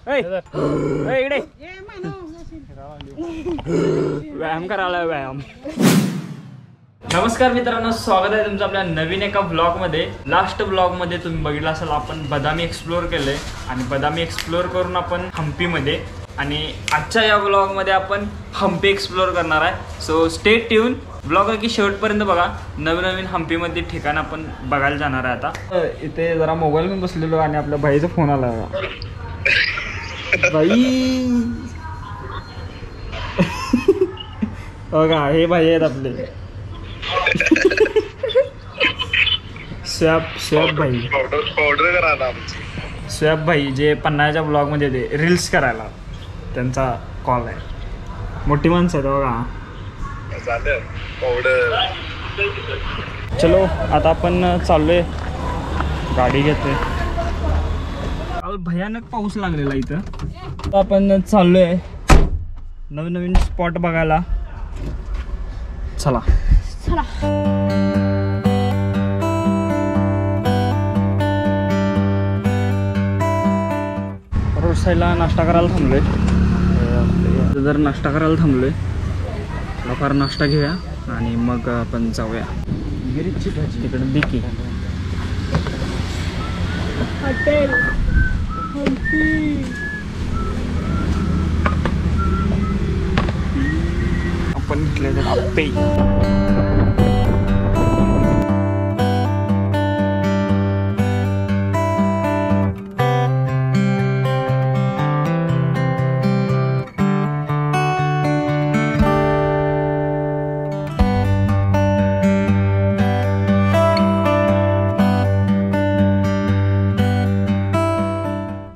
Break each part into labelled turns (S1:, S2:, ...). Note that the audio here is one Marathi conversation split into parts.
S1: इकडे व्यायाम करायला व्यायाम. नमस्कार मित्रांनो, स्वागत आहे तुमचं आपल्या नवीन एका ब्लॉगमध्ये. लास्ट ब्लॉगमध्ये तुम्ही बघितलं असेल आपण बदामी एक्सप्लोअर केलंय आणि बदामी एक्सप्लोअर करून आपण हम्पीमध्ये, आणि आजच्या या ब्लॉगमध्ये आपण हम्पी एक्सप्लोअर करणार आहे. सो स्टे ट्यून, ब्लॉग की शेवटपर्यंत बघा. नवीन नवीन हम्पीमध्ये ठिकाण आपण बघायला जाणार आहे. आता इथे जरा मोबाईल मी बसलेलो आणि आपल्या भाईचा फोन आला. भाई बघा, हे भाई आहेत आपले स्वॅब भाई. स्वॅब भाई जे पन्नाच्या ब्लॉगमध्ये येते रील्स करायला, त्यांचा कॉल आहे. मोठी माणसं आहेत बघा. चलो आता आपण चाललोय, गाडी घेतोय. भयानक पाऊस लागलेला इथं. आपण चाललोय नवीन नवीन स्पॉट बघायला. चला चला. रोड साईडला नाश्ता करायला थांबलोय. जर नाश्ता करायला थांबलोय, थोडाफार नाश्ता घेऊया आणि मग आपण जाऊया. गिरीची भाजी तिकडे देखी हॉटेल हम्पी. आपण घेतले तर आप्पे.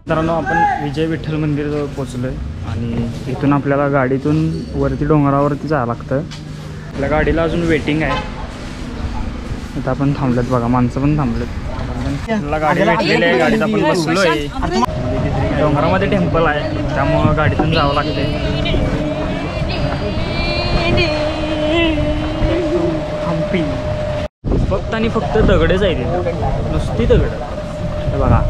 S1: मित्रांनो, आपण विजय विठ्ठल मंदिराजवळ पोचलो आहे आणि इथून आपल्याला गाडीतून वरती डोंगरावरती जावं लागतं. आपल्या गाडीला अजून वेटिंग आहे. इथं आपण थांबलेत बघा, माणसं पण थांबलेत. आपल्याला गाडी भेटलेली आहे, गाडीत आपण बसलो आहे. डोंगरामध्ये टेम्पल आहे, त्यामुळं गाडीतून जावं लागते. हम्पी फक्त आणि फक्त दगडेच आहे तिथे, नुसती दगड. हे बघा,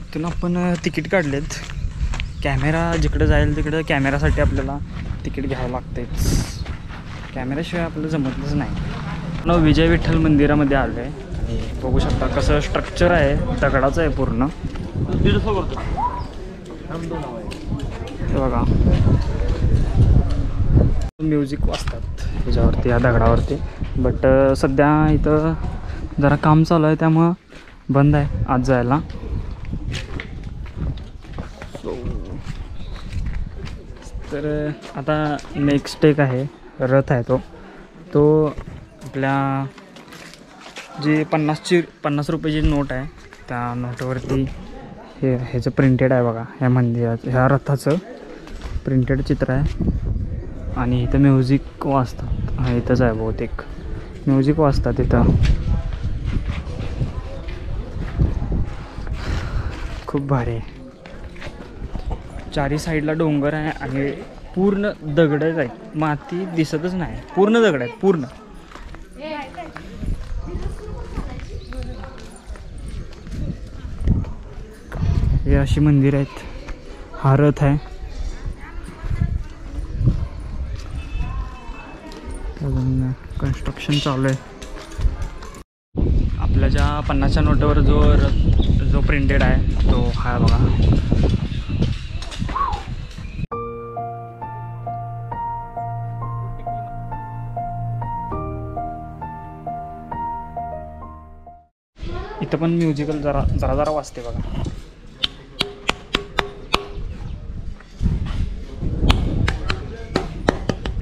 S1: इथून आपण तिकीट काढलेत. कॅमेरा जिकडे जाईल तिकडे कॅमेरासाठी आपल्याला तिकीट घ्यावं लागतेच. कॅमेऱ्याशिवाय आपल्याला जमतच नाही. विजय विठ्ठल मंदिरामध्ये आलो आहे आणि बघू शकता कसं स्ट्रक्चर आहे, दगडाचं आहे पूर्ण. बघा, म्युझिक वाजतात ह्याच्यावरती, या दगडावरती. बट सध्या इथं जरा काम चालू आहे, त्यामुळं बंद आहे आज जायला. तर आता नेक्स्ट एक आहे, रथ आहे. तो आपल्या जी 50 रुपयाची नोट आहे, त्या नोटवरती ह्याचं प्रिंटेड आहे बघा. ह्या मंदिरात ह्या रथाचं प्रिंटेड चित्र आहे. आणि इथं म्युझिक वाजतात. हा इथंच आहे बहुतेक, म्युझिक वाजतात इथं. खूप भारी आहे. चारी साईडला डोंगर आहे आणि पूर्ण दगडच आहेत, माती दिसतच नाही. पूर्ण दगड आहेत पूर्ण. हे अशी मंदिर आहेत. हा रथ आहे. कन्स्ट्रक्शन चालू आहे. आपल्या ज्या 50च्या नोटावर जो प्रिंटेड आहे तो हा बघा. इथं पण म्युझिकल जरा वाजते बघा.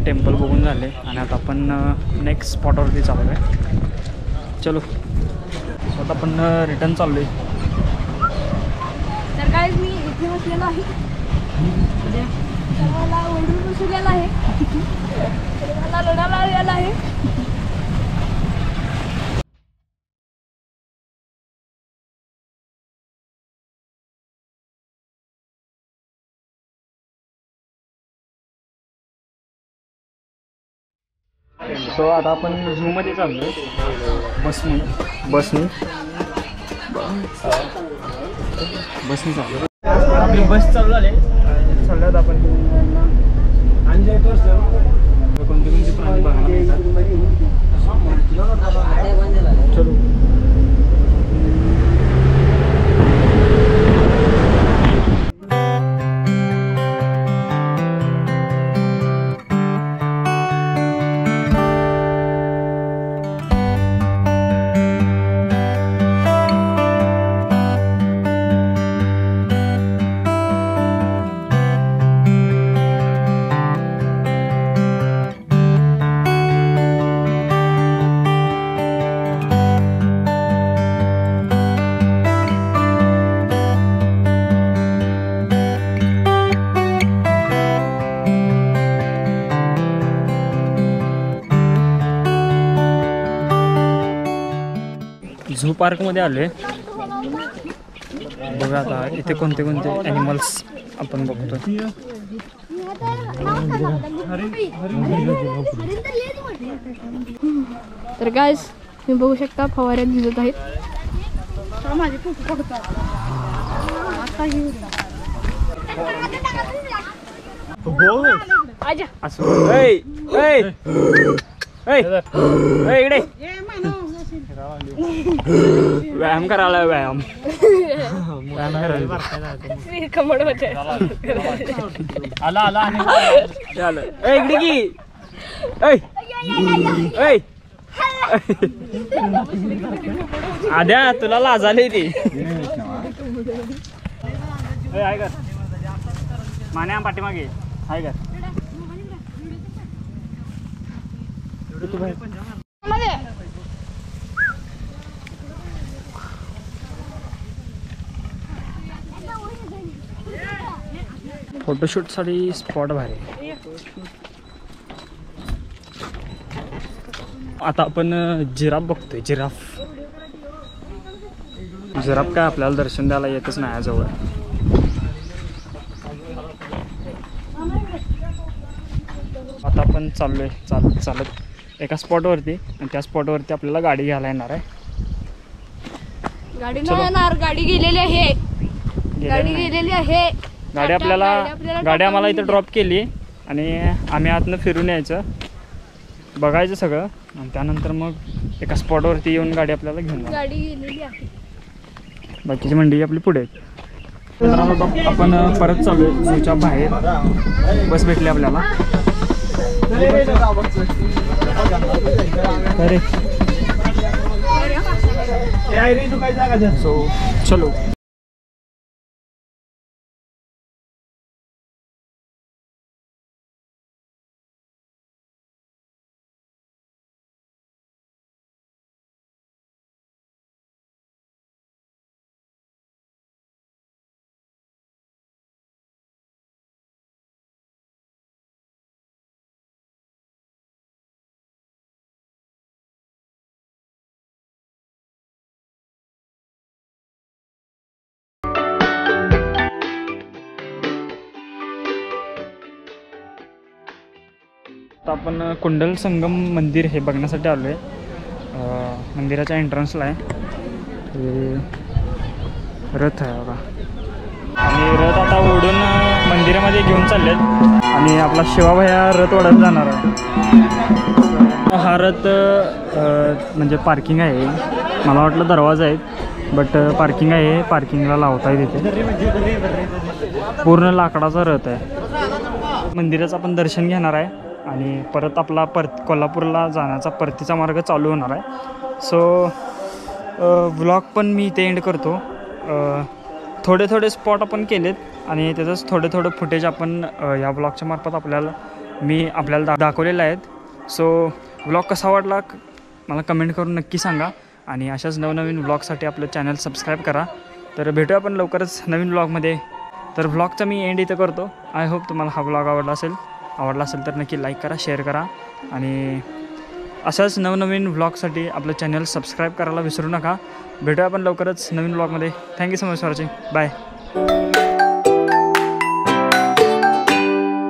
S1: टेम्पल बघून झाले आणि आता आपण नेक्स्ट स्पॉटवरती चाललो आहे. चलो, आता आपण रिटर्न चाललो आहे.
S2: तर काय मी इथे बसलेलो आहे, मला ओढून बसलेला आहे, मला रडायला आलेला आहे.
S1: सो आता आपण झूमध्ये चाललो आहे बसने चाललो. आपली बस चालू झाली चालल्यात आपण कोणते कोणते प्राणी बघायला मिळतात. चलो झू पार्कमध्ये आलो आहे. बघा आता इथे कोणते कोणते ॲनिमल्स आपण बघतो.
S2: तर गाइस तुम्ही बघू शकता फवाऱ्यात दिसत आहेत.
S1: इकडे व्यायाम करायला व्यायाम आला इकडे की आद्या तुला लाज आली ती. आहे का मान्या पाठीमागे आहे का फोटोशूटसाठी स्पॉट भारी. आता आपण जिराफ बघतोय. जिराफ काय आपल्याला दर्शन द्यायला येतच नाही जवळ. आता आपण चाललोय चालत एका स्पॉटवरती आणि त्या स्पॉटवरती आपल्याला गाडी घ्यायला येणार आहे.
S2: गाडी नाही येणार, गाडी गेलेली आहे.
S1: गाडी आम्हाला इथं ड्रॉप केली आणि आम्ही आतनं फिरून यायचं बघायचं सगळं आणि त्यानंतर मग एका स्पॉटवरती येऊन गाडी आपल्याला घेऊन
S2: गाडी गेलेली आहे.
S1: बाकीची मंडळी आपली पुढे आहेत. आपण परत चालू झूच्या बाहेर बस भेटली आपल्याला. सो चलो आता आपण कुंडल संगम मंदिर हे बघण्यासाठी आलो आहे. मंदिराच्या एंट्रन्सला आहे हे रथ आहे बघा. आणि रथ आता ओढून मंदिरामध्ये घेऊन चाललेत आणि आपला शिवाभया रथ ओढत जाणार आहे. हा रथ म्हणजे पार्किंग आहे. मला वाटलं दरवाजा आहेत बट पार्किंग आहे. पार्किंगला लावता येते. पूर्ण लाकडाचा रथ आहे. मंदिराचं आपण दर्शन घेणार आहे आणि परत आपला कोल्हापूरला जाण्याचा परतीचा मार्ग चालू होणार आहे. सो व्लॉग पण मी इथे एंड करतो. थोडे स्पॉट आपण केलेत आणि त्याचंच थोडं फुटेज आपण या ब्लॉगच्या मार्फत आपल्याला दाखवलेलं आहेत. सो व्लॉग कसा वाटला मला कमेंट करून नक्की सांगा आणि अशाच नवनवीन व्लॉगसाठी आपलं चॅनल सबस्क्राईब करा. तर भेटूया आपण लवकरच नवीन व्लॉगमध्ये. तर व्लॉगचा मी एंड इथं करतो. आय होप तुम्हाला हा व्लॉग आवडला असेल तर नक्की लाईक करा, शेअर करा आणि अशाच नवनवीन व्लॉगसाठी आपलं चॅनल सबस्क्राईब करायला विसरू नका. भेटूया आपण लवकरच नवीन व्लॉगमध्ये. Thank you so much for watching. Bye.